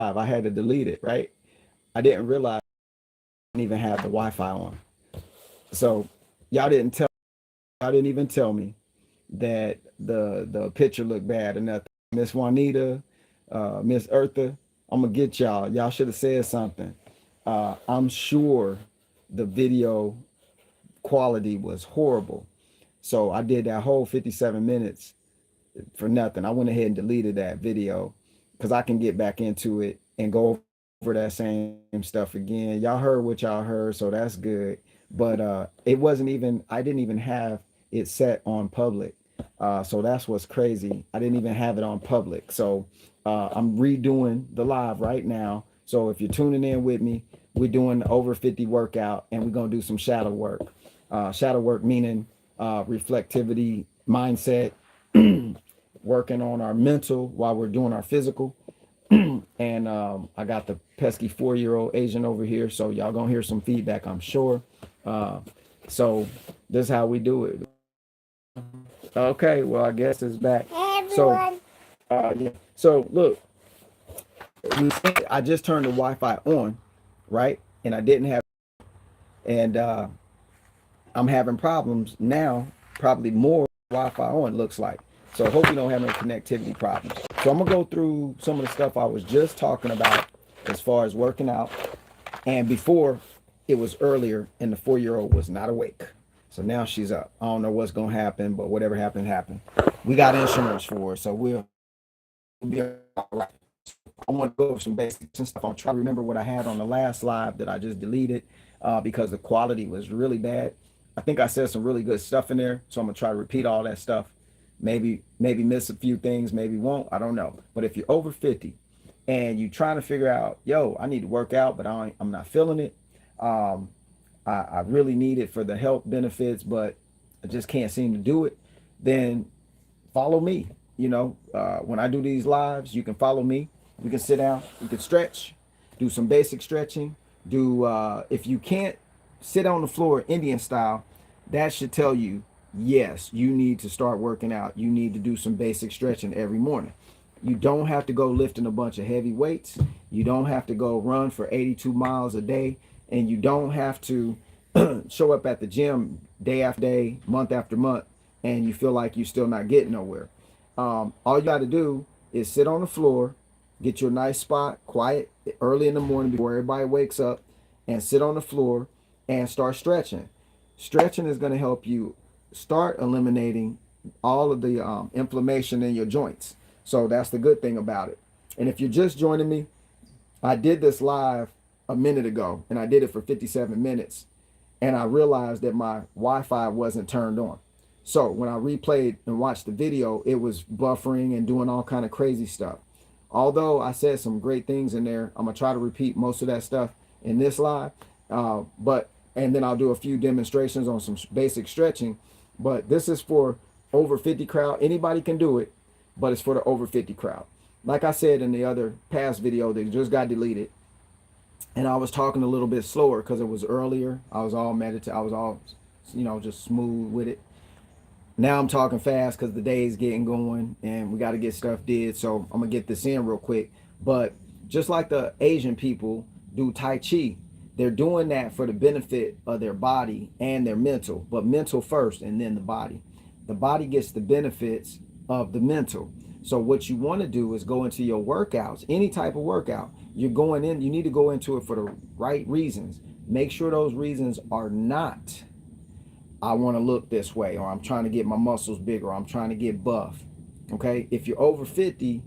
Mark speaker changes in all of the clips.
Speaker 1: I had to delete it, right? I didn't realize I didn't even have the Wi-Fi on. So y'all didn't tell y'all didn't even tell me that the picture looked bad or nothing. Miss Juanita, Miss Eartha, I'm gonna get y'all. Y'all should have said something. I'm sure the video quality was horrible. So I did that whole 57 minutes for nothing. I went ahead and deleted that video because I can get back into it and go over that same stuff again. Y'all heard what y'all heard, so that's good. But it wasn't even, I didn't even have it set on public. So that's what's crazy. I didn't even have it on public. So I'm redoing the live right now. So if you're tuning in with me, we're doing the over 50 workout and we're going to do some shadow work. Shadow work meaning reflectivity, mindset, working on our mental while we're doing our physical. And I got the pesky 4-year-old Asian over here, so y'all gonna hear some feedback, I'm sure. Uh, so this is how we do it. Okay, well I guess it's back.
Speaker 2: Hey
Speaker 1: So
Speaker 2: everyone.
Speaker 1: yeah. So look, I just turned the Wi-Fi on, right? And I didn't have, and I'm having problems now, probably more Wi-Fi on looks like. So hope you don't have no connectivity problems. So I'm gonna go through some of the stuff I was just talking about as far as working out. And before it was earlier and the 4-year-old was not awake. So now she's up. I don't know what's gonna happen, but whatever happened, happened. We got insurance for her, so we'll be all right. I want to go over some basics and stuff. I'm trying to remember what I had on the last live that I just deleted because the quality was really bad. I think I said some really good stuff in there, so I'm gonna try to repeat all that stuff. Maybe miss a few things, maybe won't. I don't know. But if you're over 50 and you're trying to figure out, yo, I need to work out, but I'm not feeling it. Um, I really need it for the health benefits, but I just can't seem to do it. Then follow me. When I do these lives, you can follow me. We can sit down, we can stretch, do some basic stretching. If you can't sit on the floor Indian style, that should tell you, yes, you need to start working out. You need to do some basic stretching every morning. You don't have to go lifting a bunch of heavy weights. You don't have to go run for 82 miles a day. And you don't have to show up at the gym day after day, month after month, and you feel like you're still not getting nowhere. All you got to do is sit on the floor, get you a nice spot, quiet, early in the morning before everybody wakes up, and sit on the floor and start stretching. Stretching is going to help you start eliminating all of the inflammation in your joints. So that's the good thing about it. And if you're just joining me, I did this live a minute ago and I did it for 57 minutes. And I realized that my Wi-Fi wasn't turned on. So when I replayed and watched the video, it was buffering and doing all kind of crazy stuff. Although I said some great things in there, I'm gonna try to repeat most of that stuff in this live. And then I'll do a few demonstrations on some basic stretching. But this is for over 50 crowd. Anybody can do it, but it's for the over 50 crowd. Like I said in the other past video that just got deleted, and I was talking a little bit slower because it was earlier. I was all meditative. I was all, just smooth with it. Now I'm talking fast because the day's getting going and we got to get stuff did. So I'm gonna get this in real quick. But just like the Asian people do Tai Chi, they're doing that for the benefit of their body and their mental, but mental first and then the body. The body gets the benefits of the mental. So what you want to do is go into your workouts, any type of workout. You're going in, you need to go into it for the right reasons. Make sure those reasons are not, I want to look this way, or I'm trying to get my muscles bigger, or I'm trying to get buff. Okay, if you're over 50,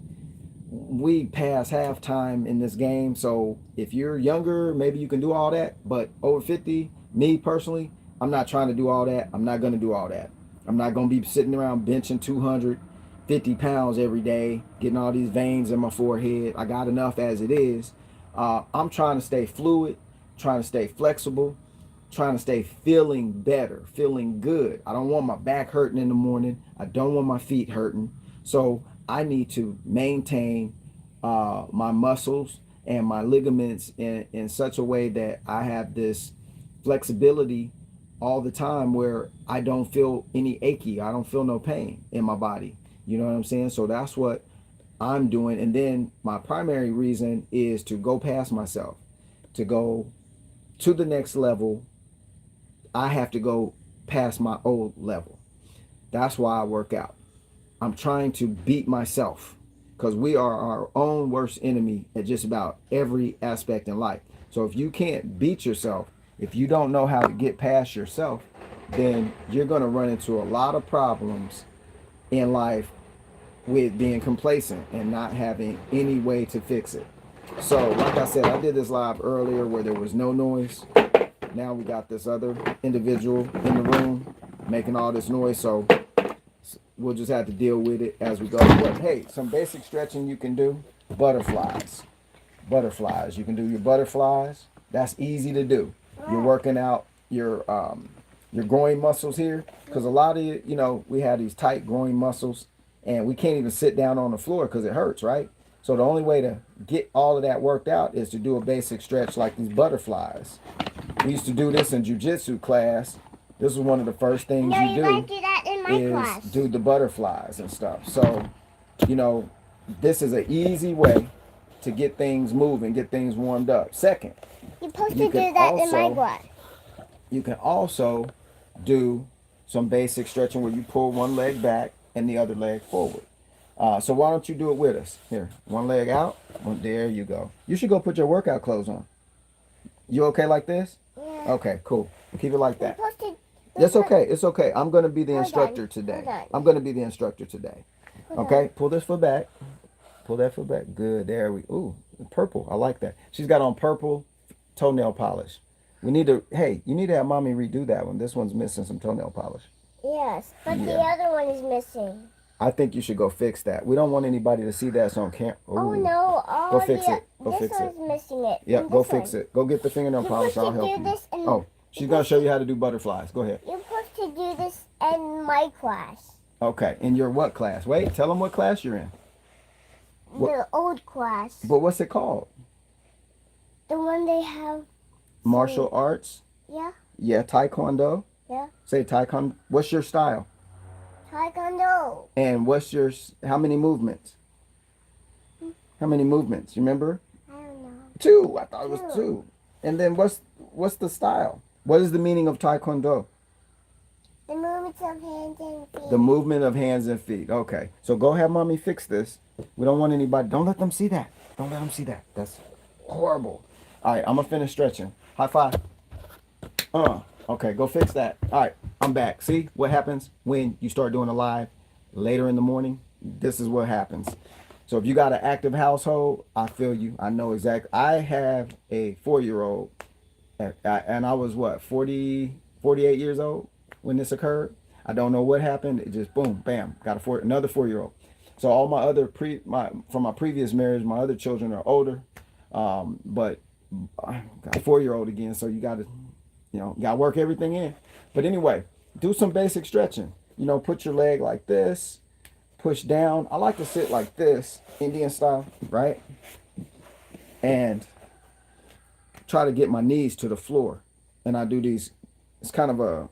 Speaker 1: we pass halftime in this game. So if you're younger, maybe you can do all that. But over 50, me personally, I'm not trying to do all that. I'm not going to do all that. I'm not going to be sitting around benching 250 pounds every day, getting all these veins in my forehead. I got enough as it is. I'm trying to stay fluid, trying to stay flexible, trying to stay feeling better, feeling good. I don't want my back hurting in the morning. I don't want my feet hurting. So I need to maintain my muscles and my ligaments in such a way that I have this flexibility all the time where I don't feel any achy. I don't feel no pain in my body. You know what I'm saying? So that's what I'm doing. And then my primary reason is to go past myself, to go to the next level. I have to go past my old level. That's why I work out. I'm trying to beat myself because we are our own worst enemy at just about every aspect in life. So if you can't beat yourself, if you don't know how to get past yourself, then you're going to run into a lot of problems in life with being complacent and not having any way to fix it. So, like I said, I did this live earlier where there was no noise. Now we got this other individual in the room making all this noise. So we'll just have to deal with it as we go. But hey, some basic stretching you can do. Butterflies. Butterflies. You can do your butterflies. That's easy to do. You're working out your groin muscles here because a lot of we have these tight groin muscles and we can't even sit down on the floor because it hurts, right? So the only way to get all of that worked out is to do a basic stretch like these butterflies. We used to do this in jiu-jitsu class. This is one of the first things
Speaker 2: No,
Speaker 1: you
Speaker 2: you're going to do that in my
Speaker 1: is
Speaker 2: class.
Speaker 1: do the butterflies and stuff. So, this is an easy way to get things moving, get things warmed up. Second,
Speaker 2: You're supposed
Speaker 1: you
Speaker 2: to do
Speaker 1: can
Speaker 2: that in my
Speaker 1: also
Speaker 2: class.
Speaker 1: you can also do some basic stretching where you pull one leg back and the other leg forward. So why don't you do it with us? Here, one leg out. There you go. You should go put your workout clothes on. You okay like this?
Speaker 2: Yeah.
Speaker 1: Okay, cool. Keep it like
Speaker 2: You're
Speaker 1: that.
Speaker 2: supposed to...
Speaker 1: It's okay. It's okay. I'm going to be the
Speaker 2: Hold
Speaker 1: instructor
Speaker 2: on,
Speaker 1: today.
Speaker 2: hold on.
Speaker 1: I'm going to be the instructor today.
Speaker 2: Hold
Speaker 1: Okay?
Speaker 2: on.
Speaker 1: Pull this foot back. Pull that foot back. Good. There we. Ooh, purple. I like that. She's got on purple toenail polish. We need to. Hey, you need to have mommy redo that one. This one's missing some toenail polish.
Speaker 2: Yes, but the
Speaker 1: Yeah.
Speaker 2: other one is missing.
Speaker 1: I think you should go fix that. We don't want anybody to see that on camera.
Speaker 2: Oh no!
Speaker 1: Go fix it. Go
Speaker 2: this
Speaker 1: fix it.
Speaker 2: one's missing it.
Speaker 1: Yeah,
Speaker 2: and
Speaker 1: go
Speaker 2: this
Speaker 1: fix
Speaker 2: one.
Speaker 1: it. Go get the fingernail
Speaker 2: You're
Speaker 1: polish.
Speaker 2: supposed
Speaker 1: I'll
Speaker 2: to
Speaker 1: help
Speaker 2: do
Speaker 1: you.
Speaker 2: this in-
Speaker 1: Oh, she's gonna show you how to do butterflies. Go ahead.
Speaker 2: You're supposed to do this in my class.
Speaker 1: Okay. In your what class? Wait. Tell them what class you're in. What?
Speaker 2: The old class.
Speaker 1: But what's it called?
Speaker 2: The one they have.
Speaker 1: Martial arts.
Speaker 2: Yeah.
Speaker 1: Yeah. Taekwondo.
Speaker 2: Yeah.
Speaker 1: Say taekwondo. What's your style?
Speaker 2: Taekwondo.
Speaker 1: And what's your how many movements? How many movements? You remember?
Speaker 2: I don't know.
Speaker 1: 2. I thought it was 2. And then what's the style? What is the meaning of taekwondo?
Speaker 2: The movements of hands and feet.
Speaker 1: The movement of hands and feet. Okay. So go have mommy fix this. We don't want anybody. Don't let them see that. Don't let them see that. That's horrible. All right. I'm going to finish stretching. High five. Okay. Go fix that. All right. I'm back. See what happens when you start doing a live later in the morning? This is what happens. So if you got an active household, I feel you. I know exactly. I have a 4-year-old and I was 48 years old when this occurred. I don't know what happened. It just boom, bam, got another 4-year-old. So all my other from my previous marriage, my other children are older, but I got a 4-year-old again. So you got to, work everything in. But anyway, do some basic stretching. Put your leg like this, push down. I like to sit like this, Indian style, right? And try to get my knees to the floor. And I do these. It's kind of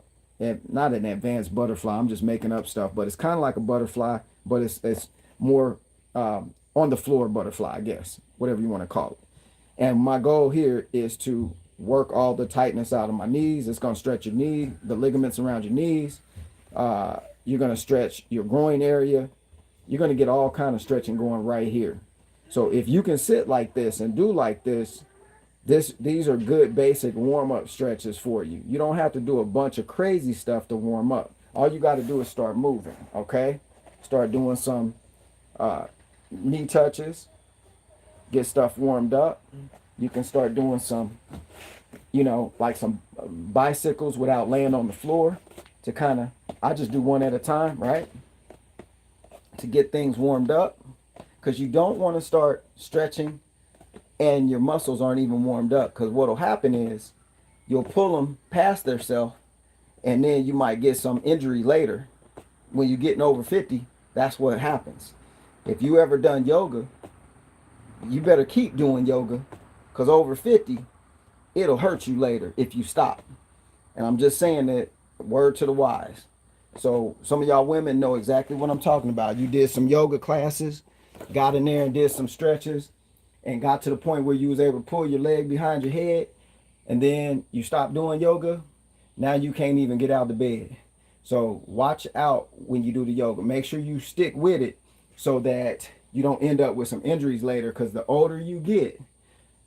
Speaker 1: not an advanced butterfly. I'm just making up stuff, but it's kind of like a butterfly, but it's more on the floor butterfly, I guess, whatever you want to call it. And my goal here is to work all the tightness out of my knees. It's going to stretch your knee, the ligaments around your knees. You're going to stretch your groin area. You're going to get all kind of stretching going right here. So if you can sit like this and do like this, these are good basic warm-up stretches for you. You don't have to do a bunch of crazy stuff to warm up. All you got to do is start moving, okay? Start doing some knee touches. Get stuff warmed up. You can start doing some, like some bicycles without laying on the floor to I just do one at a time, right? To get things warmed up. Because you don't want to start stretching and your muscles aren't even warmed up. Because what will happen is you'll pull them past themselves and then you might get some injury later. When you're getting over 50, that's what happens. If you ever done yoga, you better keep doing yoga because over 50, it'll hurt you later if you stop. And I'm just saying that, word to the wise. So some of y'all women know exactly what I'm talking about. You did some yoga classes got in there and did some stretches and got to the point where you was able to pull your leg behind your head, and then you stopped doing yoga, now you can't even get out of the bed. So watch out when you do the yoga. Make sure you stick with it so that you don't end up with some injuries later, because the older you get,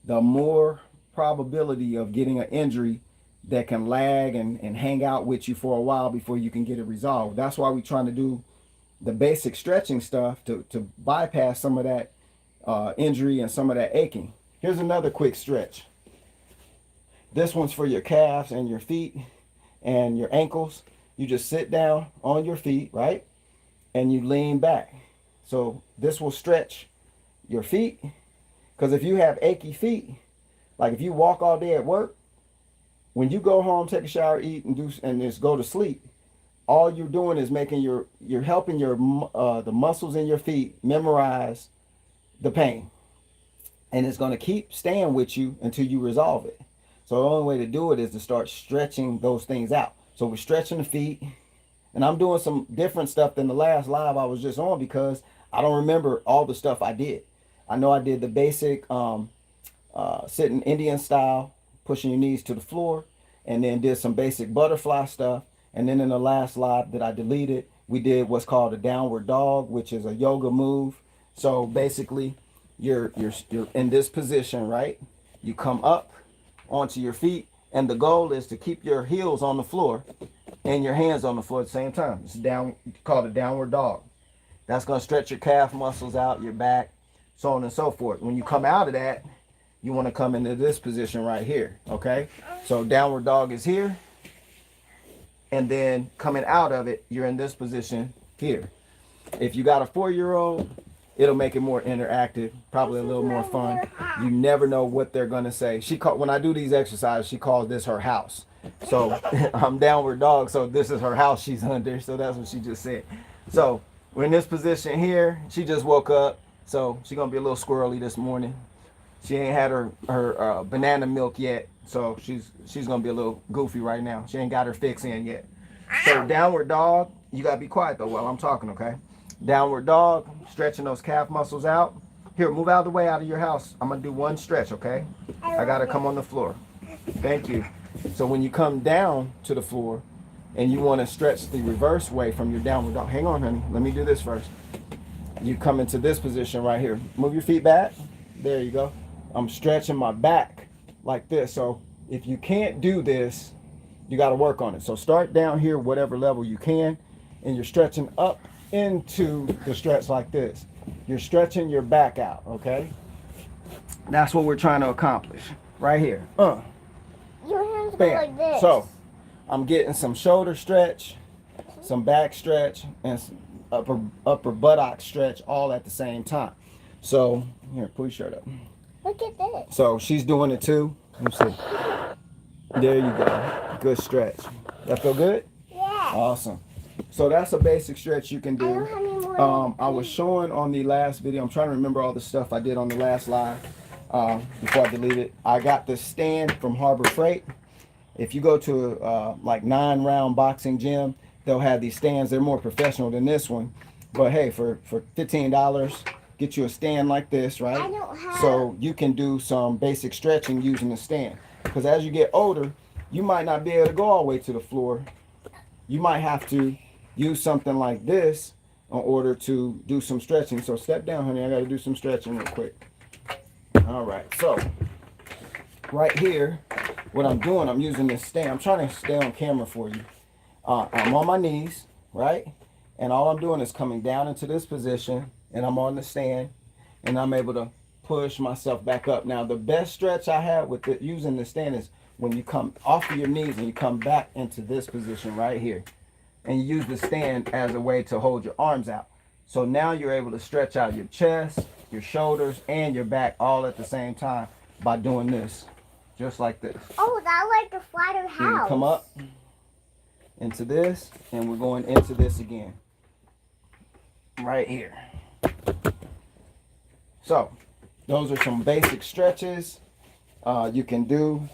Speaker 1: the more probability of getting an injury that can lag and hang out with you for a while before you can get it resolved. That's why we're trying to do the basic stretching stuff to bypass some of that injury and some of that aching. Here's another quick stretch. This one's for your calves and your feet and your ankles. You just sit down on your feet, right? And you lean back. So this will stretch your feet. Because if you have achy feet, like if you walk all day at work, when you go home, take a shower, eat, and just go to sleep, all you're doing is you're helping the muscles in your feet memorize the pain, and it's going to keep staying with you until you resolve it. So the only way to do it is to start stretching those things out. So we're stretching the feet, and I'm doing some different stuff than the last live I was just on because I don't remember all the stuff I did. I know I did the basic sitting Indian style, pushing your knees to the floor, and then did some basic butterfly stuff. And then in the last live that I deleted, we did what's called a downward dog, which is a yoga move. So basically, you're in this position, right? You come up onto your feet, and the goal is to keep your heels on the floor and your hands on the floor at the same time. It's called a downward dog. That's going to stretch your calf muscles out, your back, so on and so forth. When you come out of that, you want to come into this position right here, okay? So downward dog is here, and then coming out of it, you're in this position here. If you got a 4-year-old, it'll make it more interactive, probably a little more fun. You never know what they're gonna say. When I do these exercises, she calls this her house. So I'm downward dog, so this is her house she's under. So that's what she just said. So we're in this position here. She just woke up, so she's gonna be a little squirrely this morning. She ain't had her banana milk yet, so she's gonna be a little goofy right now. She ain't got her fix in yet. So downward dog, you gotta be quiet though while I'm talking, okay? Downward dog, stretching those calf muscles out. Here, move out of the way out of your house. I'm gonna do one stretch, okay? I gotta come on the floor. Thank you. So when you come down to the floor and you wanna stretch the reverse way from your downward dog, hang on, honey, let me do this first. You come into this position right here. Move your feet back. There you go. I'm stretching my back like this. So if you can't do this, you gotta work on it. So start down here, whatever level you can, and you're stretching up into the stretch like this. You're stretching your back out, okay? That's what we're trying to accomplish right here.
Speaker 2: Your hands go
Speaker 1: Bam.
Speaker 2: like this.
Speaker 1: So I'm getting some shoulder stretch, some back stretch, and some upper buttock stretch all at the same time. So here, pull your shirt up.
Speaker 2: Look at this.
Speaker 1: So she's doing it too. Let me see. There you go. Good stretch. That feel good?
Speaker 2: Yeah.
Speaker 1: Awesome. So that's a basic stretch you can
Speaker 2: I don't
Speaker 1: do.
Speaker 2: have any more.
Speaker 1: I was showing on the last video. I'm trying to remember all the stuff I did on the last live before I delete it. I got the stand from Harbor Freight. If you go to like 9-round boxing gym, they'll have these stands. They're more professional than this one. But hey, for $15, get you a stand like this, right?
Speaker 2: I don't have.
Speaker 1: So you can do some basic stretching using the stand. Because as you get older, you might not be able to go all the way to the floor. You might have to use something like this in order to do some stretching. So step down, honey. I got to do some stretching real quick. All right. So right here, what I'm doing, I'm using this stand. I'm trying to stay on camera for you. I'm on my knees, right? And all I'm doing is coming down into this position, and I'm on the stand, and I'm able to push myself back up. Now, the best stretch I have with using the stand is when you come off of your knees and you come back into this position right here. And you use the stand as a way to hold your arms out. So now you're able to stretch out your chest, your shoulders, and your back all at the same time by doing this. Just like this.
Speaker 2: Oh, that like a flatter
Speaker 1: Here you
Speaker 2: house.
Speaker 1: come up into this, and we're going into this again. Right here. So, those are some basic stretches you can do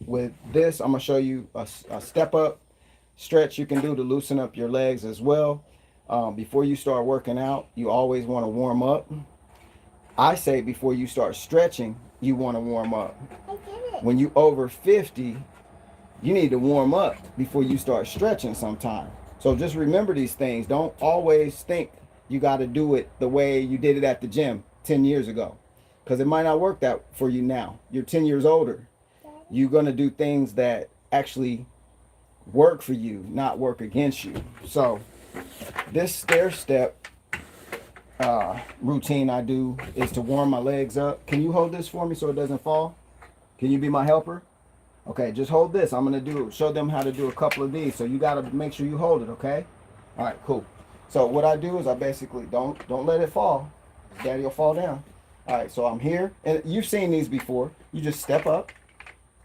Speaker 1: with this. I'm going to show you a step up stretch you can do to loosen up your legs as well. Before you start working out, you always want to warm up. I say before you start stretching, you want to warm up.
Speaker 2: I did it.
Speaker 1: When you over 50, you need to warm up before you start stretching sometime. So just remember these things. Don't always think you got to do it the way you did it at the gym 10 years ago, because it might not work that for you now. You're 10 years older. You're going to do things that actually work for you, not work against you. So this stair step routine I do is to warm my legs up. Can you hold this for me so it doesn't fall? Can you be my helper? Okay, just hold this. I'm gonna show them how to do a couple of these. So you gotta make sure you hold it, okay? All right, cool. So what I do is I basically don't let it fall. Daddy will fall down. All right, so I'm here, and you've seen these before. You just step up,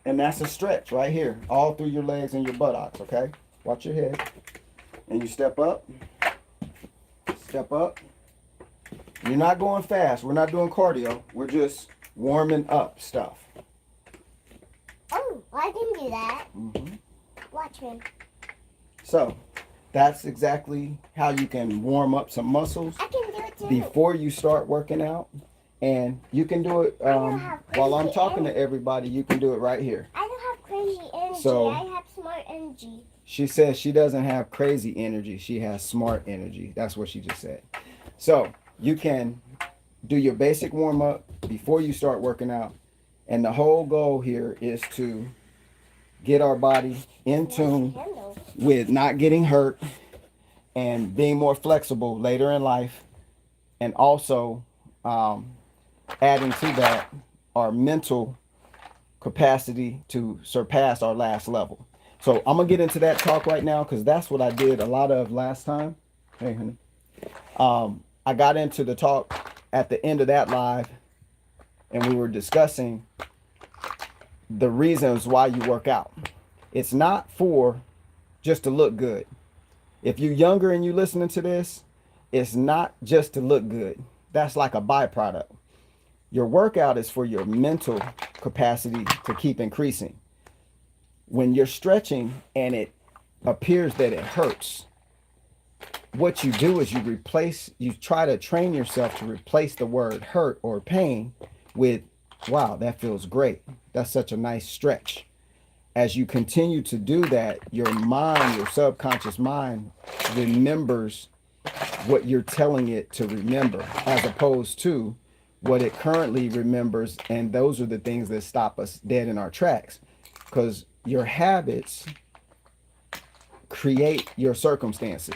Speaker 1: and that's a stretch right here, all through your legs and your buttocks, okay? Watch your head, and you step up. Step up. You're not going fast. We're not doing cardio. We're just warming up stuff.
Speaker 2: Oh, I can do that.
Speaker 1: Mm-hmm.
Speaker 2: Watch me.
Speaker 1: So that's exactly how you can warm up some muscles
Speaker 2: I can do it too.
Speaker 1: before you start working out. And you can do it while I'm talking to everybody. You can do it right here.
Speaker 2: I don't have crazy energy.
Speaker 1: So,
Speaker 2: I have smart energy.
Speaker 1: She says she doesn't have crazy energy. She has smart energy. That's what she just said. So you can do your basic warm up before you start working out. And the whole goal here is to get our body in tune with not getting hurt and being more flexible later in life. And also adding to that our mental capacity to surpass our last level. So I'm going to get into that talk right now because that's what I did a lot of last time. Hey, honey. I got into the talk at the end of that live, and we were discussing the reasons why you work out. It's not for just to look good. If you're younger and you listening to this, it's not just to look good. That's like a byproduct. Your workout is for your mental capacity to keep increasing. When you're stretching and it appears that it hurts, what you do is you try to train yourself to replace the word hurt or pain with, wow, that feels great. That's such a nice stretch. As you continue to do that, your mind, your subconscious mind remembers what you're telling it to remember, as opposed to what it currently remembers. And those are the things that stop us dead in our tracks, because your habits create your circumstances.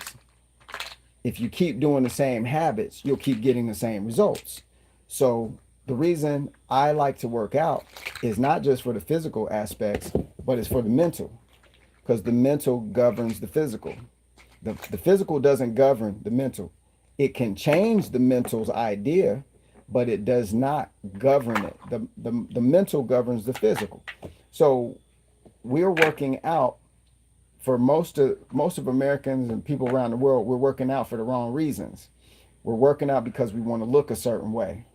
Speaker 1: If you keep doing the same habits, you'll keep getting the same results. So the reason I like to work out is not just for the physical aspects, but it's for the mental, because the mental governs the physical. The physical doesn't govern the mental. It can change the mental's idea, but it does not govern it. The mental governs the physical. So we're working out for most of Americans and people around the world. We're working out for the wrong reasons. We're working out because we want to look a certain way.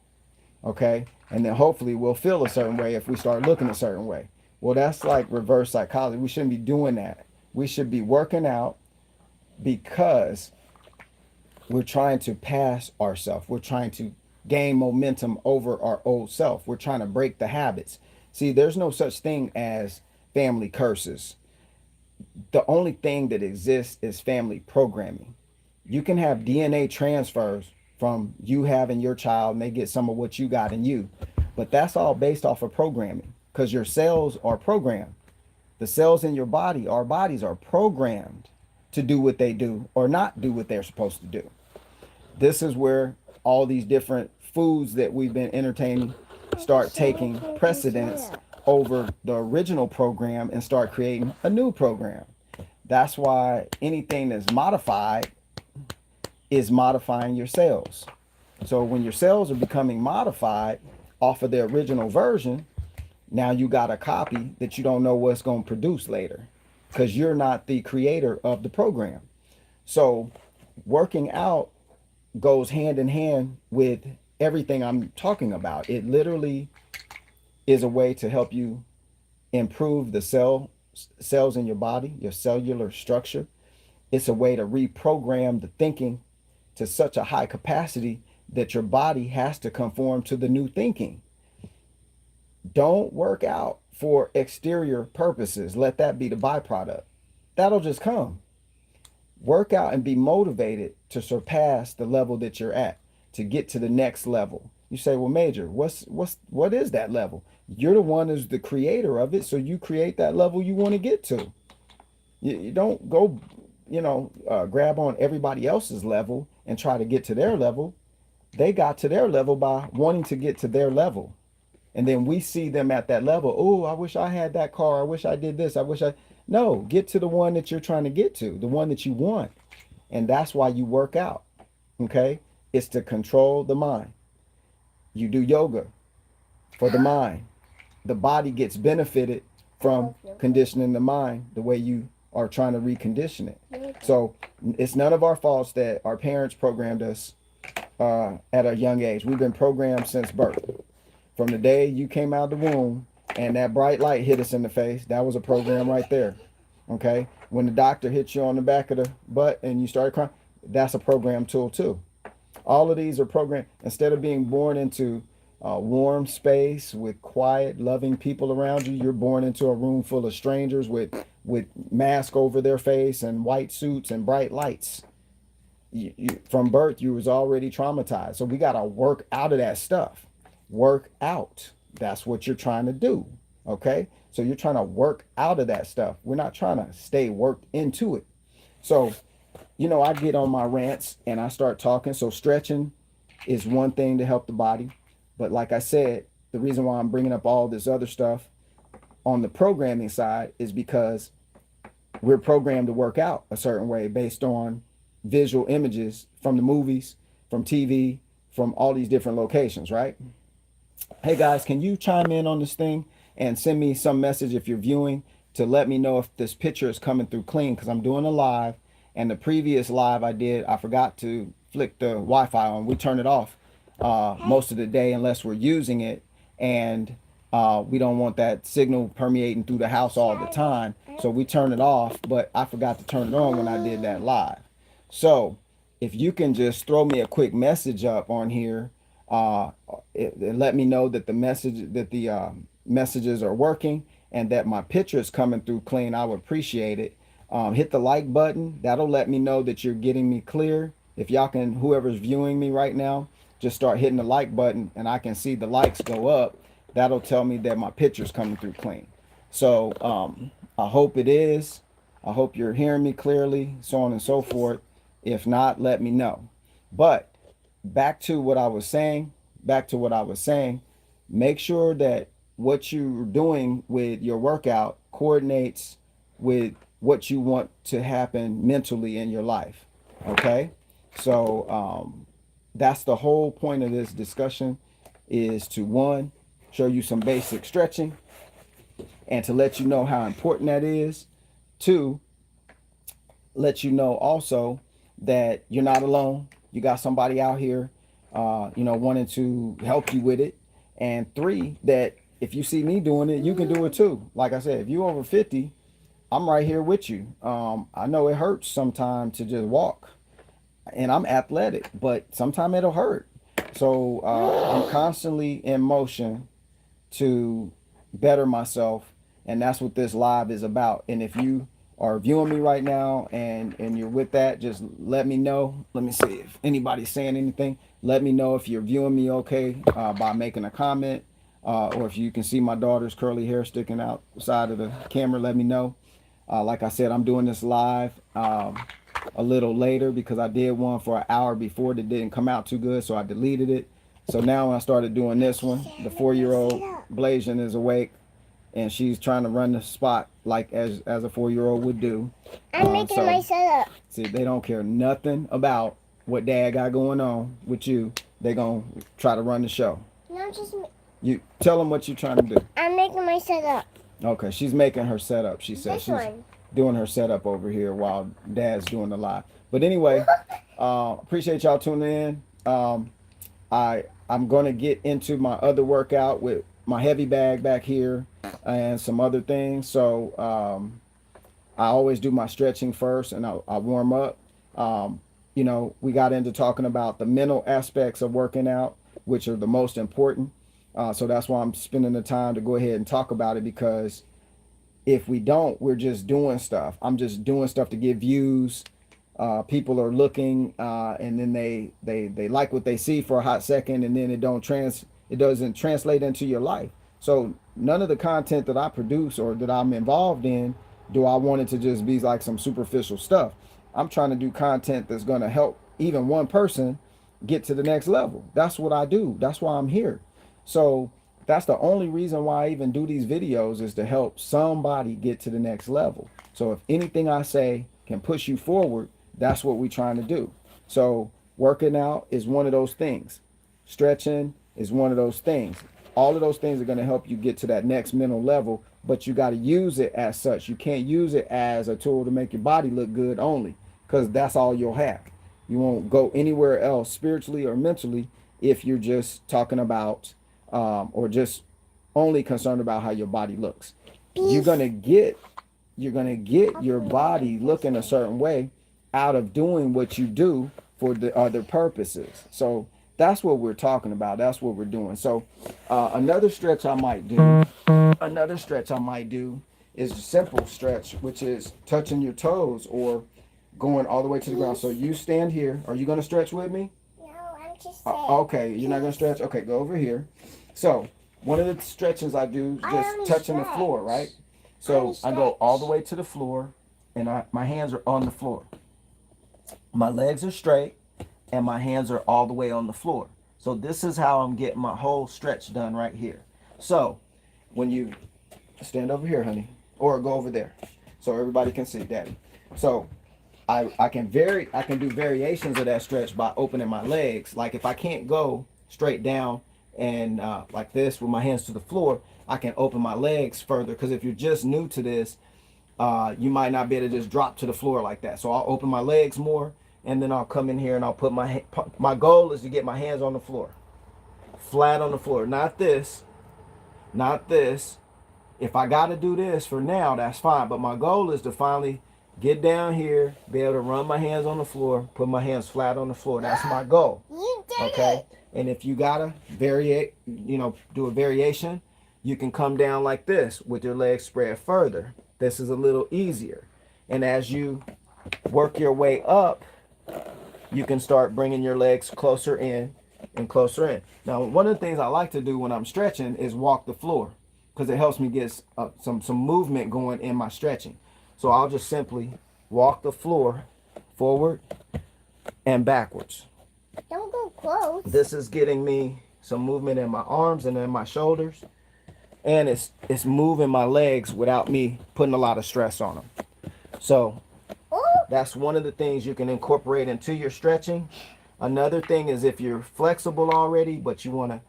Speaker 1: Okay? And then hopefully we'll feel a certain way if we start looking a certain way. Well, that's like reverse psychology. We shouldn't be doing that. We should be working out because we're trying to pass ourselves. We're trying to gain momentum over our old self. We're trying to break the habits. See, there's no such thing as family curses. The only thing that exists is family programming. You can have DNA transfers from you having your child and they get some of what you got in you. But that's all based off of programming, because your cells are programmed. The cells in your body, our bodies are programmed to do what they do or not do what they're supposed to do. This is where all these different foods that we've been entertaining start taking precedence over the original program and start creating a new program. That's why anything that's modified is modifying your cells. So when your cells are becoming modified off of the original version, now you got a copy that you don't know what's going to produce later, because you're not the creator of the program. So working out goes hand in hand with everything I'm talking about. It literally is a way to help you improve the cells in your body, your cellular structure. It's a way to reprogram the thinking to such a high capacity that your body has to conform to the new thinking. Don't work out for exterior purposes. Let that be the byproduct. That'll just come. Work out and be motivated to surpass the level that you're at, to get to the next level. You say, well, Major, what is that level? You're the one who's the creator of it, so you create that level you want to get to. You don't go, grab on everybody else's level and try to get to their level. They got to their level by wanting to get to their level. And then we see them at that level. Oh, I wish I had that car. I wish I did this. No, get to the one that you're trying to get to, the one that you want. And that's why you work out. Okay? It's to control the mind. You do yoga for the mind. The body gets benefited from conditioning the mind the way you are trying to recondition it. So it's none of our faults that our parents programmed us at a young age. We've been programmed since birth. From the day you came out of the womb and that bright light hit us in the face, that was a program right there. Okay? When the doctor hit you on the back of the butt and you started crying, that's a program tool too. All of these are programmed. Instead of being born into a warm space with quiet, loving people around you, you're born into a room full of strangers with masks over their face and white suits and bright lights. From birth, you was already traumatized. So we got to work out of that stuff. Work out. That's what you're trying to do. Okay? So you're trying to work out of that stuff. We're not trying to stay worked into it. So, I get on my rants and I start talking. So stretching is one thing to help the body. But like I said, the reason why I'm bringing up all this other stuff on the programming side is because we're programmed to work out a certain way based on visual images from the movies, from TV, from all these different locations, right? Hey guys, can you chime in on this thing and send me some message if you're viewing to let me know if this picture is coming through clean, because I'm doing a live, and the previous live I did, I forgot to flick the Wi-Fi on. We turn it off most of the day unless we're using it, and we don't want that signal permeating through the house all the time, so we turn it off, but I forgot to turn it on when I did that live. So if you can just throw me a quick message up on here, let me know that the messages are working and that my picture is coming through clean. I would appreciate it. Hit the like button. That'll let me know that you're getting me clear. If y'all can, whoever's viewing me right now, just start hitting the like button and I can see the likes go up. That'll tell me that my picture's coming through clean. So I hope it is. I hope you're hearing me clearly, so on and so forth. If not, let me know. But back to what I was saying, make sure that what you're doing with your workout coordinates with what you want to happen mentally in your life. Okay? So that's the whole point of this discussion, is to, one, show you some basic stretching and to let you know how important that is. Two, let you know also that you're not alone. You got somebody out here, wanting to help you with it. And three, that if you see me doing it, you can do it too. Like I said, if you're over 50, I'm right here with you. I know it hurts sometimes to just walk, and I'm athletic, but sometimes it'll hurt. So I'm constantly in motion to better myself, and that's what this live is about. And if you are viewing me right now and you're with that, just let me know. Let me see if anybody's saying anything. Let me know if you're viewing me okay by making a comment, or if you can see my daughter's curly hair sticking outside of the camera, let me know. Like I said, I'm doing this live a little later because I did one for an hour before that didn't come out too good, so I deleted it. So now when I started doing this one, the 4-year-old Blasian is awake, and she's trying to run the spot like as a 4-year-old would do.
Speaker 2: I'm making my setup.
Speaker 1: See, they don't care nothing about what Dad got going on with you. They gonna try to run the show.
Speaker 2: No, just
Speaker 1: You tell them what you're trying to do.
Speaker 2: I'm making my setup.
Speaker 1: Okay, she's making her setup. She says
Speaker 2: This
Speaker 1: she's
Speaker 2: one.
Speaker 1: doing her setup over here while Dad's doing the live. But anyway, appreciate y'all tuning in. I'm gonna get into my other workout with my heavy bag back here and some other things. So I always do my stretching first, and I warm up. You know, we got into talking about the mental aspects of working out, which are the most important. So that's why I'm spending the time to go ahead and talk about it, because if we don't, we're just doing stuff. I'm just doing stuff to get views. People are looking, and then they like what they see for a hot second, and then it doesn't translate into your life. So none of the content that I produce or that I'm involved in do I want it to just be like some superficial stuff. I'm trying to do content that's going to help even one person get to the next level. That's what I do. That's why I'm here. So that's the only reason why I even do these videos, is to help somebody get to the next level. So if anything I say can push you forward, that's what we're trying to do. So working out is one of those things. Stretching is one of those things. All of those things are going to help you get to that next mental level, but you got to use it as such. You can't use it as a tool to make your body look good only, because that's all you'll have. You won't go anywhere else spiritually or mentally if you're just talking about or just only concerned about how your body looks. You're gonna get your body looking a certain way out of doing what you do for the other purposes. So that's what we're talking about. That's what we're doing. So another stretch I might do is a simple stretch, which is touching your toes or going all the way to the ground. So you stand here. Are you going to stretch with me?
Speaker 2: No, I'm just saying.
Speaker 1: Okay, you're not going to stretch? Okay, go over here. So one of the stretches I do is just touching the floor, right? So I go all the way to the floor, and my hands are on the floor. My legs are straight, and my hands are all the way on the floor. So this is how I'm getting my whole stretch done right here. So when you stand over here, honey, or go over there, so everybody can see, Daddy. So I can do variations of that stretch by opening my legs. Like if I can't go straight down and like this with my hands to the floor, I can open my legs further, because if you're just new to this, you might not be able to just drop to the floor like that. So I'll open my legs more, and then I'll come in here and I'll put my goal is to get my hands on the floor, flat on the floor. Not this, not this. If I got to do this for now, that's fine. But my goal is to finally get down here, be able to run my hands on the floor, put my hands flat on the floor. That's my goal.
Speaker 2: You did
Speaker 1: Okay?
Speaker 2: it.
Speaker 1: And if you gotta do a variation, you can come down like this with your legs spread further. This is a little easier. And as you work your way up, you can start bringing your legs closer in and closer in. Now, one of the things I like to do when I'm stretching is walk the floor, because it helps me get some movement going in my stretching. So I'll just simply walk the floor forward and backwards.
Speaker 2: Don't go close.
Speaker 1: This is getting me some movement in my arms and in my shoulders, and it's moving my legs without me putting a lot of stress on them. So that's one of the things you can incorporate into your stretching. Another thing is, if you're flexible already but you want to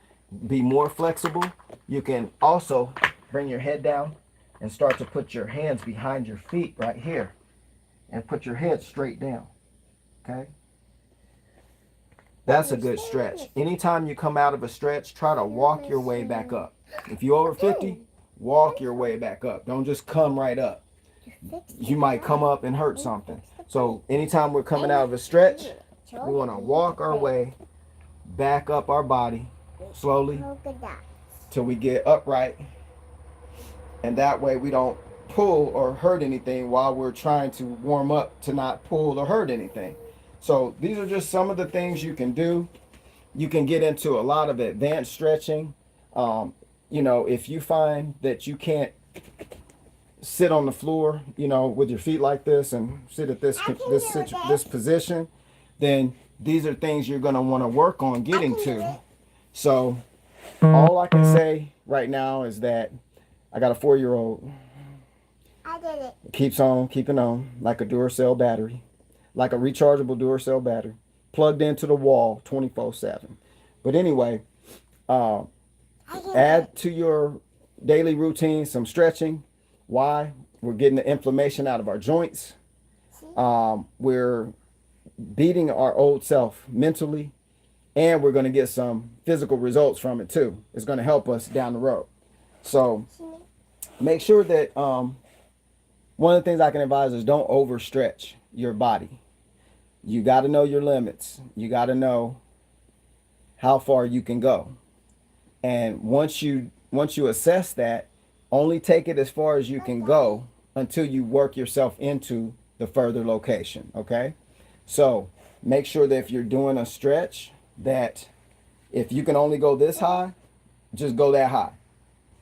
Speaker 1: be more flexible, you can also bring your head down and start to put your hands behind your feet right here and put your head straight down. Okay? That's a good stretch. Anytime you come out of a stretch, try to walk your way back up. If you're over 50, walk your way back up. Don't just come right up. You might come up and hurt something. So anytime we're coming out of a stretch, we want to walk our way back up our body slowly till we get upright. And that way we don't pull or hurt anything while we're trying to warm up to not pull or hurt anything. So these are just some of the things you can do. You can get into a lot of advanced stretching. If you find that you can't sit on the floor, with your feet like this and sit at this position, then these are things you're going to want to work on getting to. So all I can say right now is that I got a 4-year-old.
Speaker 2: I did it.
Speaker 1: Keeps on keeping on like a Duracell battery, like a rechargeable Duracell battery, plugged into the wall 24/7. But anyway, add to your daily routine some stretching. Why? We're getting the inflammation out of our joints. We're beating our old self mentally, and we're going to get some physical results from it too. It's going to help us down the road. So make sure that one of the things I can advise is don't overstretch your body. You got to know your limits. You got to know how far you can go. And once you assess that, only take it as far as you can go until you work yourself into the further location. Okay, so make sure that if you're doing a stretch, that if you can only go this high, just go that high.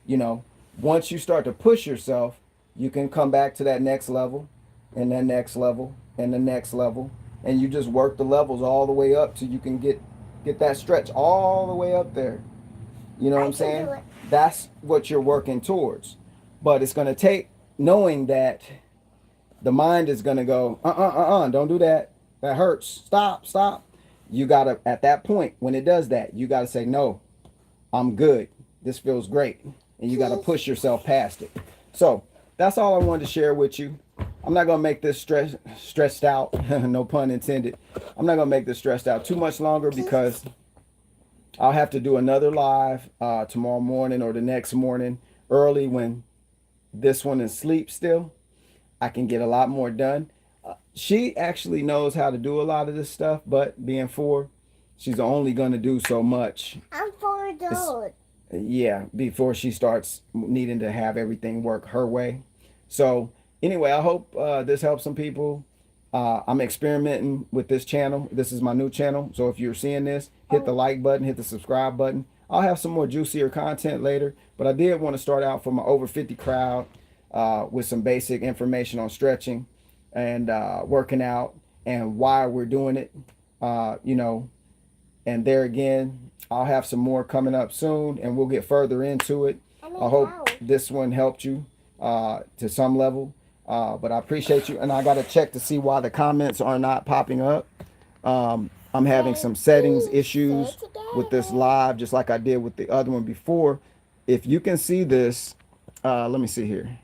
Speaker 1: You know, once you start to push yourself, you can come back to that next level, and that next level, and the next level, and you just work the levels all the way up till you can get that stretch all the way up there. You know what I'm saying? That's what you're working towards. But it's going to take knowing that the mind is going to go, don't do that. That hurts. Stop, stop. You got to, at that point, when it does that, you got to say, no, I'm good. This feels great. And you got to push yourself past it. So that's all I wanted to share with you. I'm not going to make this stressed out. No pun intended. I'm not going to make this stressed out too much longer because I'll have to do another live tomorrow morning or the next morning early when this one is asleep still. I can get a lot more done. She actually knows how to do a lot of this stuff, but being 4, she's only going to do so much.
Speaker 2: I'm 4 years old.
Speaker 1: Yeah, before she starts needing to have everything work her way. So anyway, I hope this helps some people. I'm experimenting with this channel. This is my new channel. So if you're seeing this, hit the like button, hit the subscribe button. I'll have some more juicier content later, but I did want to start out for my over 50 crowd with some basic information on stretching and working out and why we're doing it. You know, and there again, I'll have some more coming up soon and we'll get further into it. I hope this one helped you to some level. But I appreciate you, and I got to check to see why the comments are not popping up. I'm having some settings issues with this live, just like I did with the other one before. If you can see this, let me see here.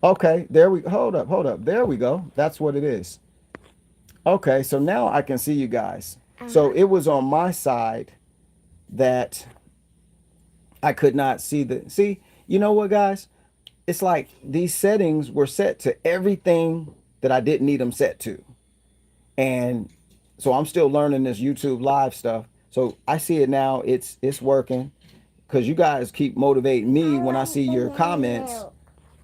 Speaker 1: Okay, there we hold up. There we go. That's what it is. Okay, so now I can see you guys. So it was on my side that I could not see see, you know what, guys? It's like these settings were set to everything that I didn't need them set to. And so I'm still learning this YouTube live stuff. So I see it now. It's working because you guys keep motivating me when I see your comments.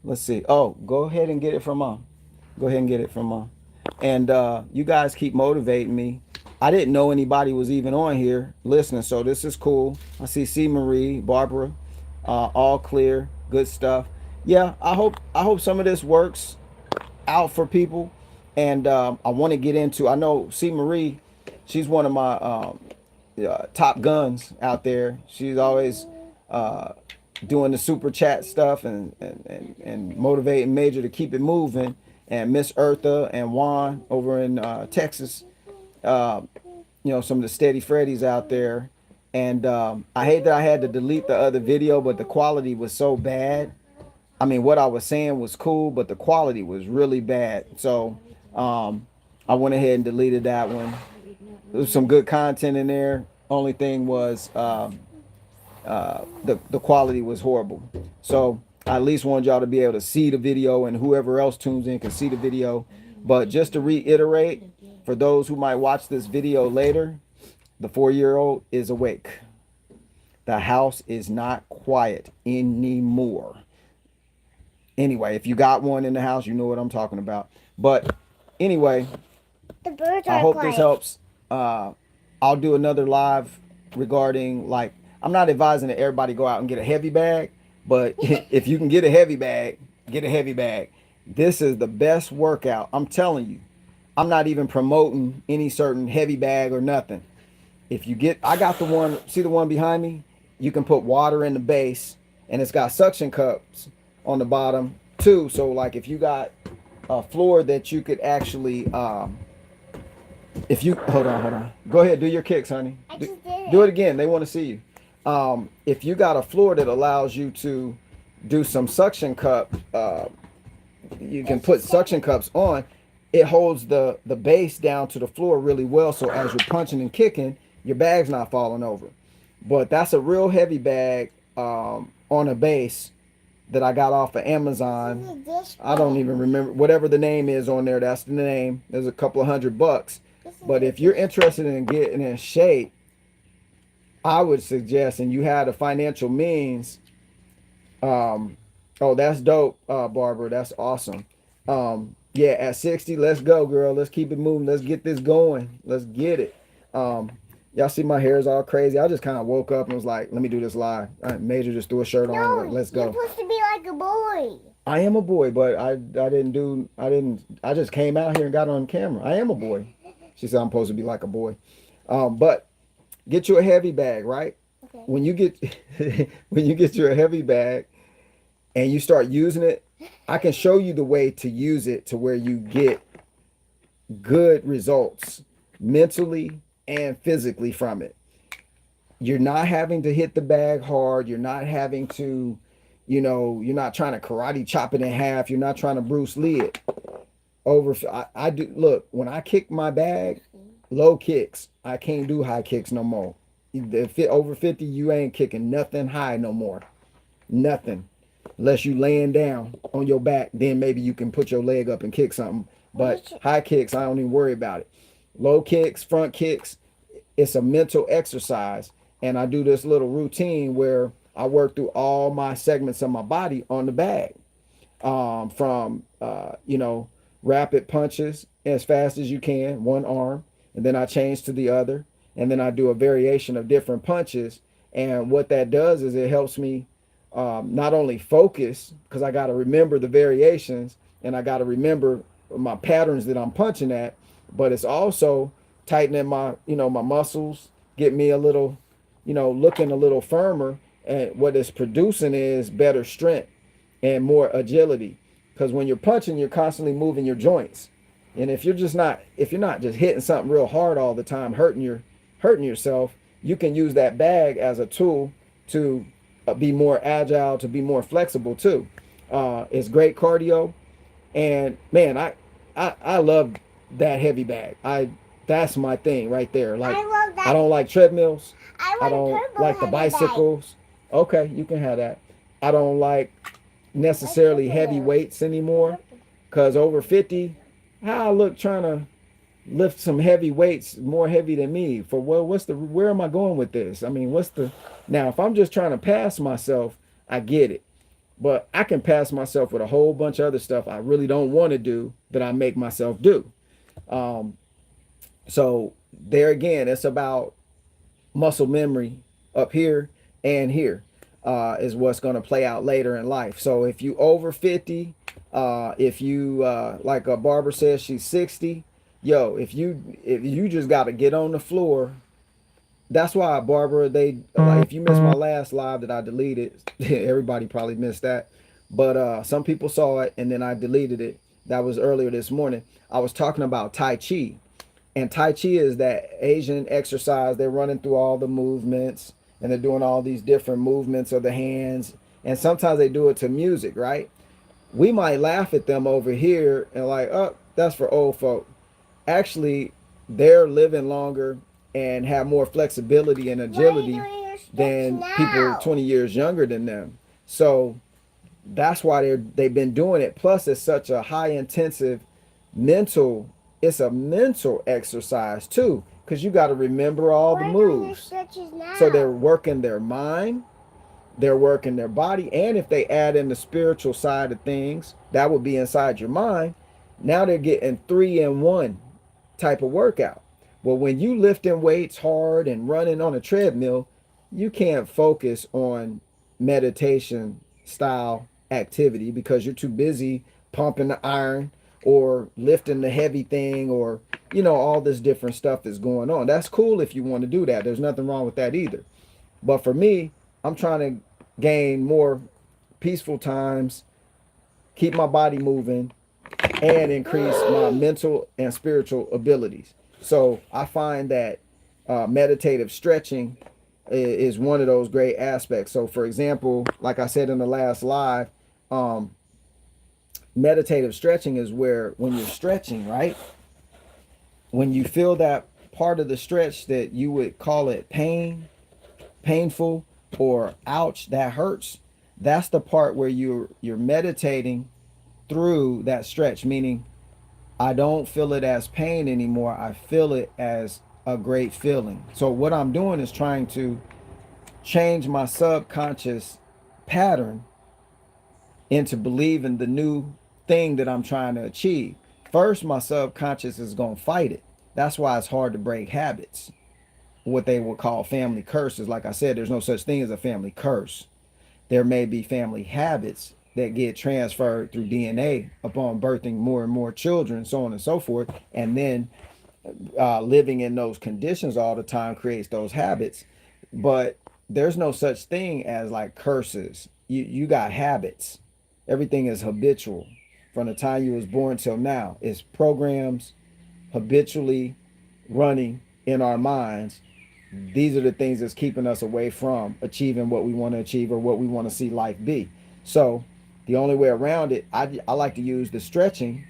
Speaker 1: Let's see. Oh, go ahead and get it from mom. Go ahead and get it from mom. And you guys keep motivating me. I didn't know anybody was even on here listening. So this is cool. I see C. Marie, Barbara, all clear. Good stuff. Yeah, I hope some of this works out for people. And I want to get into, I know C. Marie, she's one of my top guns out there. She's always doing the super chat stuff and motivating Major to keep it moving. And Miss Eartha and Juan over in Texas, you know, some of the steady Freddies out there. And I hate that I had to delete the other video, but the quality was so bad. I mean, what I was saying was cool, but the quality was really bad. So I went ahead and deleted that one. There was some good content in there. Only thing was the quality was horrible. So I at least wanted y'all to be able to see the video, and whoever else tunes in can see the video. But just to reiterate, for those who might watch this video later, the 4-year-old is awake. The house is not quiet anymore. Anyway, if you got one in the house, you know what I'm talking about. But anyway,
Speaker 2: The birds are
Speaker 1: I hope
Speaker 2: quiet.
Speaker 1: this helps. I'll do another live regarding, like, I'm not advising that everybody go out and get a heavy bag, but if you can get a heavy bag, get a heavy bag. This is the best workout. I'm telling you. I'm not even promoting any certain heavy bag or nothing. If you get, I got the one, see the one behind me? You can put water in the base, and it's got suction cups on the bottom too. So like if you got a floor that you could actually if you hold on, go ahead, do your kicks, honey.
Speaker 2: I just did
Speaker 1: Do it again, they want to see you. If you got a floor that allows you to do some suction cup, you can put suction cups on. It holds the base down to the floor really well, so as you're punching and kicking, your bag's not falling over. But that's a real heavy bag on a base. that I got off of Amazon. I don't even remember whatever the name is on there. That's the name. There's a couple of $100. But if you're interested in getting in shape, I would suggest, and you had the financial means. Um, oh, that's dope, Barbara. That's awesome. Yeah, at 60, let's go, girl. Let's keep it moving. Let's get this going. Let's get it. Y'all see my hair is all crazy. I just kind of woke up and was like, let me do this live. Major just threw a shirt on. Like, let's go.
Speaker 2: You're supposed to be like a boy.
Speaker 1: I am a boy, but I just came out here and got on camera. I am a boy. She said I'm supposed to be like a boy. But get you a heavy bag, right?
Speaker 2: Okay.
Speaker 1: When you get when you get you a heavy bag and you start using it, I can show you the way to use it to where you get good results mentally and physically from it. You're not having to hit the bag hard. You're not having to, you're not trying to karate chop it in half. You're not trying to Bruce Lee it. I do, look, when I kick my bag, low kicks, I can't do high kicks no more. Over 50, you ain't kicking nothing high no more. Nothing. Unless you laying down on your back, then maybe you can put your leg up and kick something. But high kicks, I don't even worry about it. Low kicks, front kicks, it's a mental exercise. And I do this little routine where I work through all my segments of my body on the bag. From rapid punches as fast as you can, one arm, and then I change to the other, and then I do a variation of different punches. And what that does is it helps me not only focus, because I got to remember the variations and I got to remember my patterns that I'm punching at, but it's also tightening my my muscles, get me a little looking a little firmer, and what it's producing is better strength and more agility, because when you're punching, you're constantly moving your joints. And if you're not just hitting something real hard all the time, hurting yourself, you can use that bag as a tool to be more agile, to be more flexible too. It's great cardio, and man, I love that heavy bag. That's my thing right there. Like,
Speaker 2: I love that.
Speaker 1: I don't like treadmills.
Speaker 2: I
Speaker 1: I don't
Speaker 2: purple
Speaker 1: like the
Speaker 2: heavy bag.
Speaker 1: bicycles. Okay, you can have that. I don't like necessarily heavy weights anymore, because over 50, how I look trying to lift some heavy weights more heavy than me for, well, where am I going with this? I mean, now if I'm just trying to pass myself, I get it. But I can pass myself with a whole bunch of other stuff I really don't want to do that I make myself do. So there again, it's about muscle memory up here and here is what's going to play out later in life. So if you over 50, if you like Barbara says she's 60, yo, if you just got to get on the floor. That's why, Barbara, if you missed my last live that I deleted, everybody probably missed that, but some people saw it and then I deleted it. That was earlier this morning. I was talking about Tai Chi. And Tai Chi is that Asian exercise. They're running through all the movements and they're doing all these different movements of the hands. And sometimes they do it to music, right? We might laugh at them over here and like, oh, that's for old folk. Actually, they're living longer and have more flexibility and agility than people 20 years younger than them. So that's why they've been doing it. Plus, it's such a high intensive it's a mental exercise too, because you got to remember all the moves. So they're working their mind, they're working their body, and if they add in the spiritual side of things, that would be inside your mind. Now they're getting 3-in-1 type of workout. Well, when you lifting weights hard and running on a treadmill, you can't focus on meditation style activity because you're too busy pumping the iron or lifting the heavy thing, or all this different stuff that's going on. That's cool if you want to do that. There's nothing wrong with that either. But for me, I'm trying to gain more peaceful times, keep my body moving, and increase my mental and spiritual abilities. So I find that meditative stretching is one of those great aspects. So for example, like I said in the last live, meditative stretching is where when you're stretching, right? When you feel that part of the stretch that you would call it painful, or ouch, that hurts, That's the part where you're meditating through that stretch, meaning I don't feel it as pain anymore. I feel it as a great feeling. So what I'm doing is trying to change my subconscious pattern into believing the new thing that I'm trying to achieve. First, my subconscious is going to fight it. That's why it's hard to break habits, what they would call family curses. Like I said, there's no such thing as a family curse. There may be family habits that get transferred through DNA upon birthing more and more children, so on and so forth. And then living in those conditions all the time creates those habits. But there's no such thing as like curses. You got habits. Everything is habitual from the time you was born till now. It's programs habitually running in our minds. These are the things that's keeping us away from achieving what we want to achieve or what we want to see life be. So the only way around it, I like to use the stretching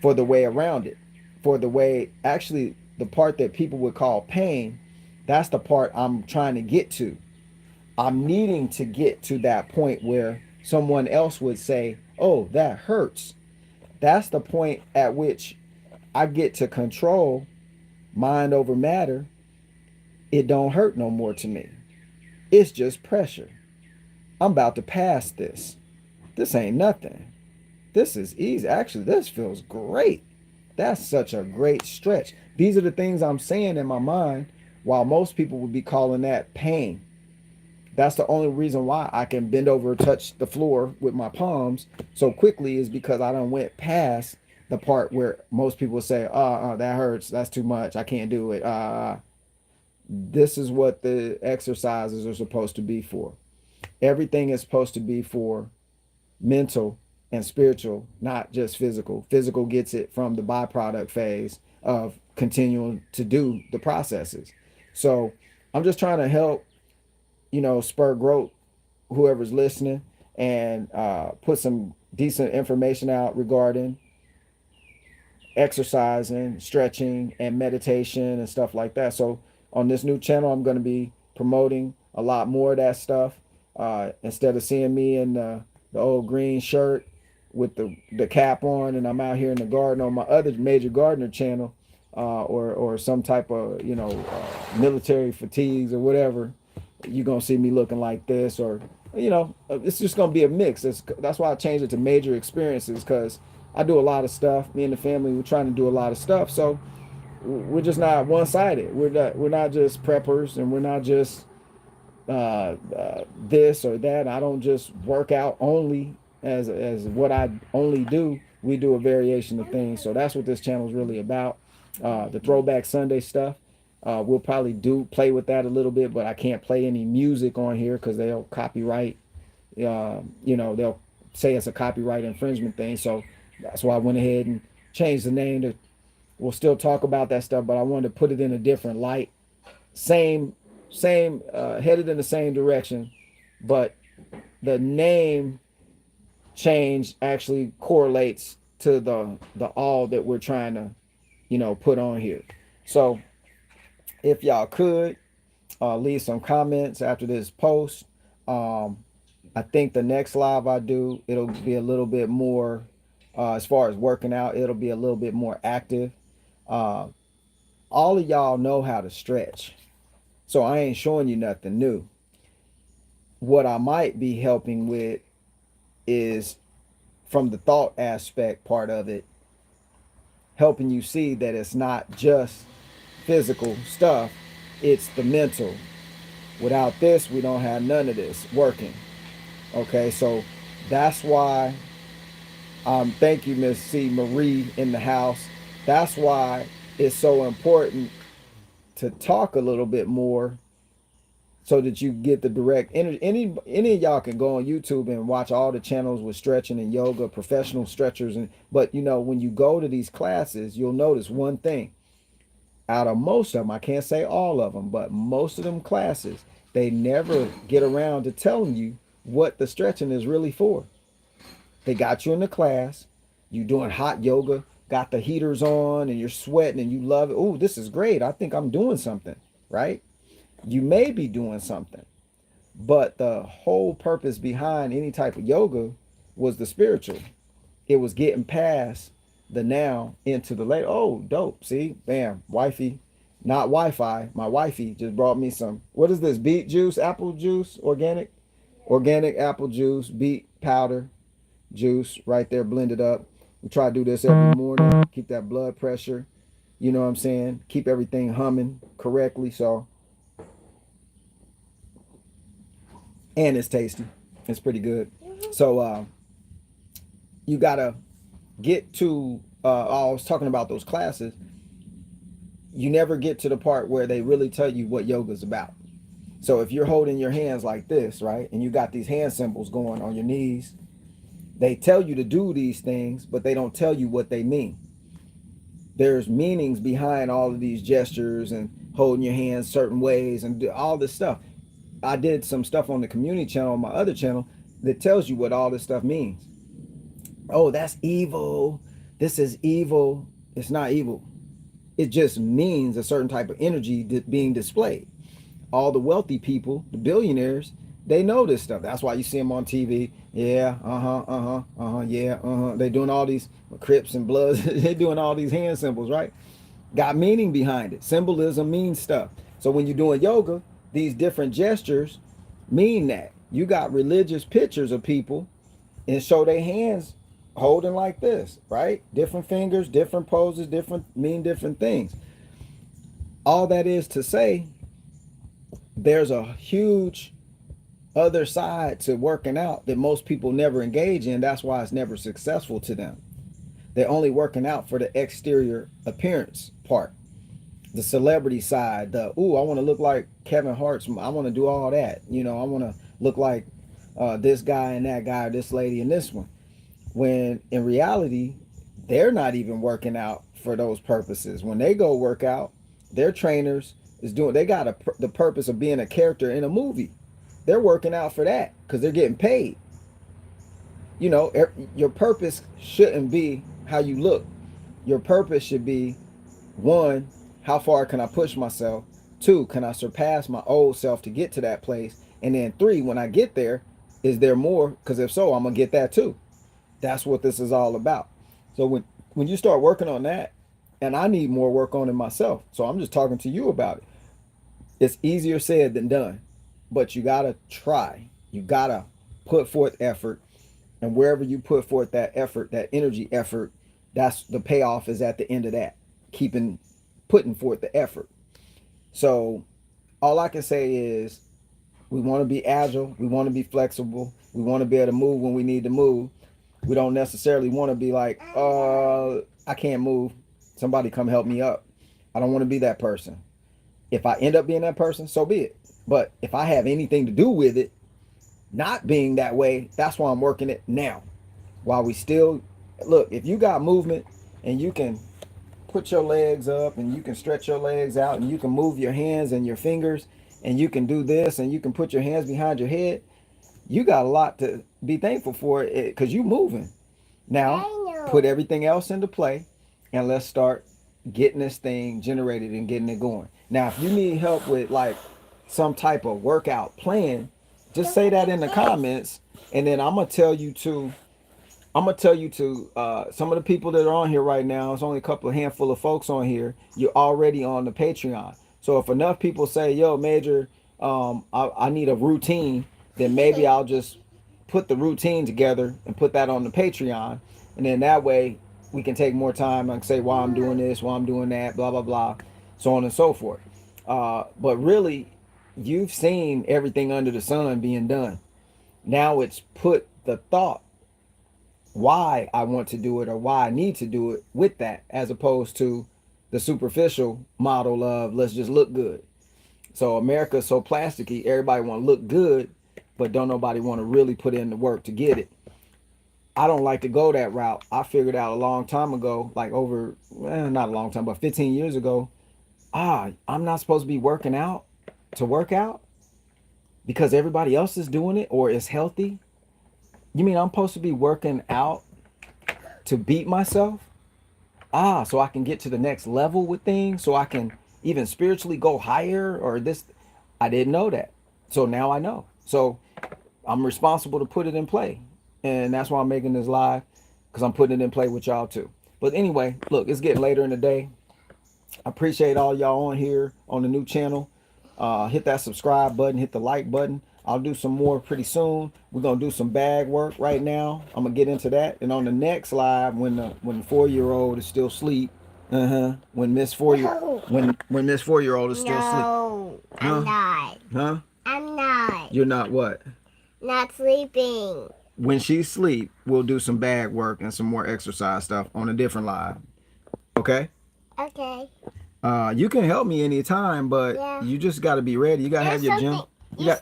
Speaker 1: for the way around it. For the way, actually, the part that people would call pain, that's the part I'm trying to get to. I'm needing to get to that point where someone else would say, oh, that hurts. That's the point at which I get to control mind over matter. It don't hurt no more to me. It's just pressure. I'm about to pass this. This ain't nothing. This is easy. Actually, this feels great. That's such a great stretch. These are the things I'm saying in my mind, while most people would be calling that pain. That's the only reason why I can bend over and touch the floor with my palms so quickly is because I done went past the part where most people say, that hurts. That's too much. I can't do it. This is what the exercises are supposed to be for. Everything is supposed to be for mental and spiritual, not just physical. Physical gets it from the byproduct phase of continuing to do the processes. So I'm just trying to help, spur growth, whoever's listening, and put some decent information out regarding exercising, stretching, and meditation and stuff like that. So on this new channel, I'm going to be promoting a lot more of that stuff. Instead of seeing me in the old green shirt with the cap on, and I'm out here in the garden on my other major gardener channel, or some type of military fatigues or whatever, you're gonna see me looking like this, or it's just gonna be a mix. That's why I changed it to major experiences, because I do a lot of stuff. Me and the family, we're trying to do a lot of stuff, so we're just not one-sided. We're not just preppers, and we're not just this or that. I don't just work out only as what I only do. We do a variation of things. So that's what this channel is really about. The Throwback Sunday stuff. We'll probably play with that a little bit, but I can't play any music on here because they'll copyright. They'll say it's a copyright infringement thing. So that's why I went ahead and changed the name to. We'll still talk about that stuff, but I wanted to put it in a different light. Same headed in the same direction, but the name change actually correlates to the all that we're trying to put on here. So if y'all could leave some comments after this post. I think the next live I do, it'll be a little bit more as far as working out, it'll be a little bit more active. All of y'all know how to stretch, so I ain't showing you nothing new. What I might be helping with is from the thought aspect part of it, helping you see that it's not just physical stuff, it's the mental. Without this, we don't have none of this working. Okay, so that's why, thank you, Miss C. Marie in the house. That's why it's so important to talk a little bit more so that you get the direct any of y'all can go on YouTube and watch all the channels with stretching and yoga, professional stretchers, but when you go to these classes, you'll notice one thing. Out of most of them, I can't say all of them, but most of them classes, they never get around to telling you what the stretching is really for. They got you in the class, you doing hot yoga, got the heaters on, and you're sweating and you love it. Oh, this is great. I think I'm doing something, right? You may be doing something, But the whole purpose behind any type of yoga was the spiritual. It was getting past the now into the later. Oh, dope. See, bam, wifey, not Wi-Fi. My wifey just brought me some. What is this? Beet juice, apple juice, organic apple juice, beet powder juice right there blended up. We try to do this every morning. Keep that blood pressure. You know what I'm saying? Keep everything humming correctly. So, and it's tasty. It's pretty good. So, you gotta get to. I was talking about those classes. You never get to the part where they really tell you what yoga's about. So if you're holding your hands like this, right, and you got these hand symbols going on your knees, they tell you to do these things, but they don't tell you what they mean. There's meanings behind all of these gestures and holding your hands certain ways and all this stuff. I did some stuff on the community channel, on my other channel, that tells you what all this stuff means. Oh, that's evil. This is evil. It's not evil. It just means a certain type of energy being displayed. All the wealthy people, the billionaires, they know this stuff. That's why you see them on TV. Yeah, yeah, They're doing all these Crips and Bloods. They're doing all these hand symbols, right? Got meaning behind it. Symbolism means stuff. So when you're doing yoga, these different gestures mean that. You got religious pictures of people and show their hands holding like this, right? Different fingers, different poses, mean different things. All that is to say, there's a huge other side to working out that most people never engage in. That's why it's never successful to them. They're only working out for the exterior appearance part, the celebrity side, the, ooh, I want to look like Kevin Hart's, I want to do all that. You know, I want to look like this guy and that guy, this lady and this one. When in reality, they're not even working out for those purposes. When they go work out, their trainers is doing, they got the purpose of being a character in a movie. They're working out for that because they're getting paid. You know, your purpose shouldn't be how you look. Your purpose should be, one, how far can I push myself? Two, can I surpass my old self to get to that place? And then three, when I get there, is there more? Because if so, I'm going to get that too. That's what this is all about. So when you start working on that, and I need more work on it myself, so I'm just talking to you about it. It's easier said than done, but you got to try. You got to put forth effort, and wherever you put forth that effort, that energy effort, that's the payoff is at the end of that. Putting forth the effort. So all I can say is we want to be agile, we want to be flexible, we want to be able to move when we need to move. We don't necessarily want to be like, I can't move. Somebody come help me up. I don't want to be that person. If I end up being that person, so be it. But if I have anything to do with it, not being that way, that's why I'm working it now. While we still, look, if you got movement and you can put your legs up and you can stretch your legs out and you can move your hands and your fingers and you can do this and you can put your hands behind your head, you got a lot to be thankful for it because you moving. Now, put everything else into play and let's start getting this thing generated and getting it going. Now, if you need help with like some type of workout plan, just say that in the comments and then I'm going to tell you to some of the people that are on here right now. It's only a handful of folks on here. You're already on the Patreon. So if enough people say, yo, Major, I need a routine, then maybe I'll just put the routine together and put that on the Patreon. And then that way we can take more time and say why I'm doing this, why I'm doing that, blah, blah, blah, so on and so forth. But really, you've seen everything under the sun being done. Now it's put the thought why I want to do it or why I need to do it with that, as opposed to the superficial model of let's just look good. So America's so plasticky, everybody want to look good, but don't nobody want to really put in the work to get it. I don't like to go that route. I figured out a long time ago, like not a long time, but 15 years ago, I'm not supposed to be working out to work out because everybody else is doing it or is healthy. You mean I'm supposed to be working out to beat myself? So I can get to the next level with things, so I can even spiritually go higher or this. I didn't know that. So now I know. So I'm responsible to put it in play. And that's why I'm making this live, because I'm putting it in play with y'all too. But anyway, look, it's getting later in the day. I appreciate all y'all on here on the new channel. Hit that subscribe button, hit the like button. I'll do some more pretty soon. We're gonna do some bag work right now. I'm gonna get into that. And on the next live, when the 4-year-old is still asleep, when Miss 4-year when Miss 4-year-old is still asleep.
Speaker 2: No,
Speaker 1: Huh?
Speaker 2: I'm not.
Speaker 1: Huh?
Speaker 2: I'm not.
Speaker 1: You're not what?
Speaker 2: Not sleeping.
Speaker 1: When she's asleep, we'll do some bag work and some more exercise stuff on a different live. Okay?
Speaker 2: Okay.
Speaker 1: You can help me anytime, but
Speaker 2: Yeah.
Speaker 1: you just got to be ready. You got to have your gym.
Speaker 2: You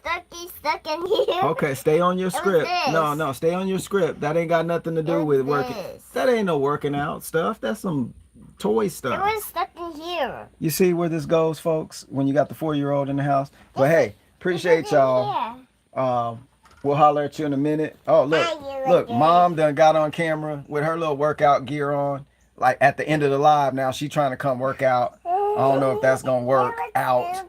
Speaker 2: stuck in here.
Speaker 1: Okay, stay on your script.
Speaker 2: this.
Speaker 1: No, stay on your script. That ain't got nothing to do
Speaker 2: It
Speaker 1: with
Speaker 2: was
Speaker 1: working.
Speaker 2: this.
Speaker 1: That ain't no working out stuff. That's some toy
Speaker 2: It
Speaker 1: stuff.
Speaker 2: was stuck in here.
Speaker 1: You see where this goes, folks, when you got the 4-year-old in the house? But hey, appreciate y'all. We'll holler at you in a minute. Oh, look, Mom done got on camera with her little workout gear on. Like at the end of the live now, she trying to come work out. I don't know if that's gonna work out.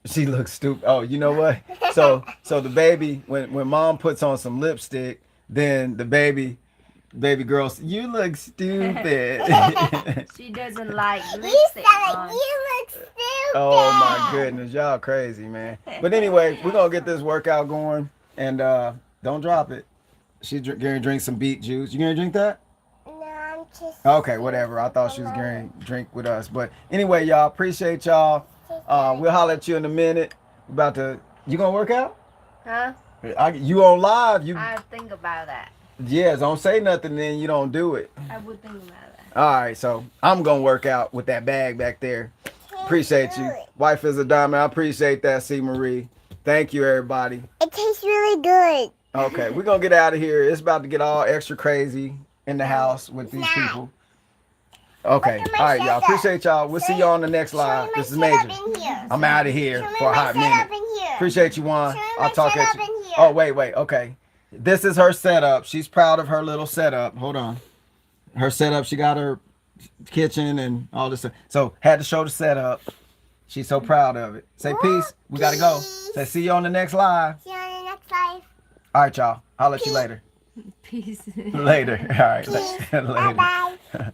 Speaker 1: She looks stupid. Oh, you know what? So the baby, when Mom puts on some lipstick, then the baby girl, you look stupid.
Speaker 3: She doesn't like
Speaker 2: You
Speaker 3: lipstick
Speaker 2: said
Speaker 3: on.
Speaker 2: you look stupid.
Speaker 1: Oh my goodness, y'all crazy, man. But anyway, we're gonna get this workout going, and don't drop it. She's gonna drink some beet juice. You gonna drink that?
Speaker 2: No, I'm just.
Speaker 1: Okay, whatever. I thought she was going to drink with us. But anyway, y'all, appreciate y'all. We'll holler at you in a minute. About to, you going to work out?
Speaker 3: Huh?
Speaker 1: You on live.
Speaker 3: I think about that.
Speaker 1: Yeah, don't say nothing, then you don't do it.
Speaker 3: I would think about that.
Speaker 1: All right, so I'm going to work out with that bag back there. Appreciate you. Wife is a diamond. I appreciate that, C. Marie. Thank you, everybody.
Speaker 2: It tastes really good.
Speaker 1: Okay, we're going to get out of here. It's about to get all extra crazy in the house with these people. Okay. All right, y'all. Appreciate y'all. We'll see y'all on the next live. This is Major. I'm out of here for a hot minute. Appreciate you, Juan. I'll talk at you. Oh, wait. Okay. This is her setup. She's proud of her little setup. Hold on. Her setup. She got her kitchen and all this stuff. So had to show the setup. She's so proud of it. Say peace. We got to go. Say see you on the next live.
Speaker 2: See you on the next live.
Speaker 1: All right, y'all. I'll let you later.
Speaker 3: Peace.
Speaker 1: Later. All right. Later.
Speaker 2: Bye-bye.